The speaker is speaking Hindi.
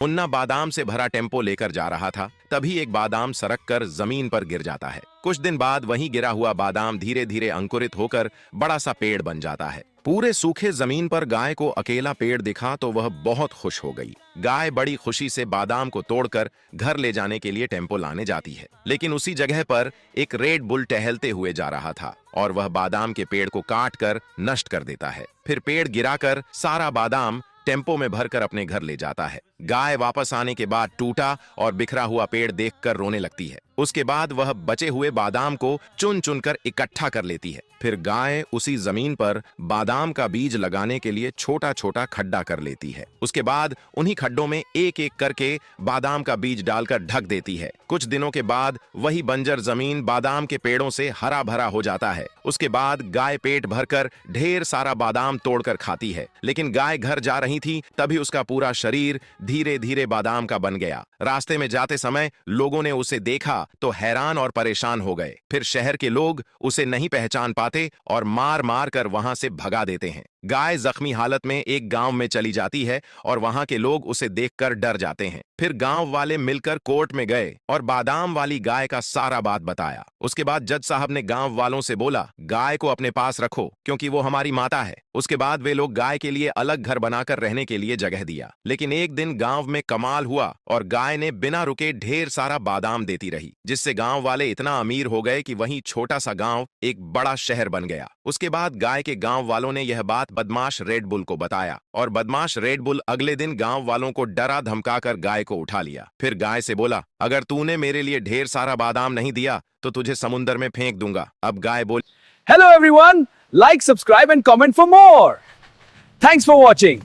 मुन्ना बादाम से भरा टेम्पो लेकर जा रहा था, तभी एक बादाम सरक कर जमीन पर गिर जाता है। कुछ दिन बाद वहीं गिरा हुआ बादाम धीरे धीरे अंकुरित होकर बड़ा सा पेड़ बन जाता है। पूरे सूखे जमीन पर गाय को अकेला पेड़ दिखा तो वह बहुत खुश हो गई। गाय बड़ी खुशी से बादाम को तोड़कर घर ले जाने के लिए टेम्पो लाने जाती है, लेकिन उसी जगह पर एक रेड बुल टहलते हुए जा रहा था और वह बादाम के पेड़ को काट कर नष्ट कर देता है। फिर पेड़ गिराकर सारा बादाम टेम्पो में भरकर अपने घर ले जाता है। गाय वापस आने के बाद टूटा और बिखरा हुआ पेड़ देखकर रोने लगती है। उसके बाद वह बचे हुए बादाम को चुन चुनकर इकट्ठा कर लेती है। फिर गाय उसी जमीन पर बादाम का बीज लगाने के लिए छोटा छोटा खड्डा कर लेती है। उसके बाद उन्हीं खड्डों में एक एक करके बादाम का बीज डालकर ढक देती है। कुछ दिनों के बाद वही बंजर जमीन बादाम के पेड़ों से हरा भरा हो जाता है। उसके बाद गाय पेट भरकर ढेर सारा बादाम तोड़कर खाती है, लेकिन गाय घर जा रही थी तभी उसका पूरा शरीर धीरे धीरे बादाम का बन गया। रास्ते में जाते समय लोगों ने उसे देखा तो हैरान और परेशान हो गए। फिर शहर के लोग उसे नहीं पहचान पाते और मार मार कर वहां से भगा देते हैं। गाय जख्मी हालत में एक गांव में चली जाती है और वहां के लोग उसे देखकर डर जाते हैं। फिर गांव वाले मिलकर कोर्ट में गए और बादाम वाली गाय का सारा बात बताया। उसके बाद जज साहब ने गांव वालों से बोला, गाय को अपने पास रखो क्योंकि वो हमारी माता है। उसके बाद वे लोग गाय के लिए अलग घर बनाकर रहने के लिए जगह दिया। लेकिन एक दिन गांव में कमाल हुआ और गाय ने बिना रुके ढेर सारा बादाम देती रही, जिससे गांव वाले इतना अमीर हो गए कि वहीं छोटा सा गांव एक बड़ा शहर बन गया। उसके बाद गाय के गांव वालों ने यह बात बदमाश रेड बुल को बताया और बदमाश रेड बुल अगले दिन गांव वालों को डरा धमकाकर गाय को उठा लिया। फिर गाय से बोला, अगर तूने मेरे लिए ढेर सारा बादाम नहीं दिया तो तुझे समुद्र में फेंक दूंगा। अब गाय बोली, Hello everyone, like, subscribe and comment for more. Thanks for watching.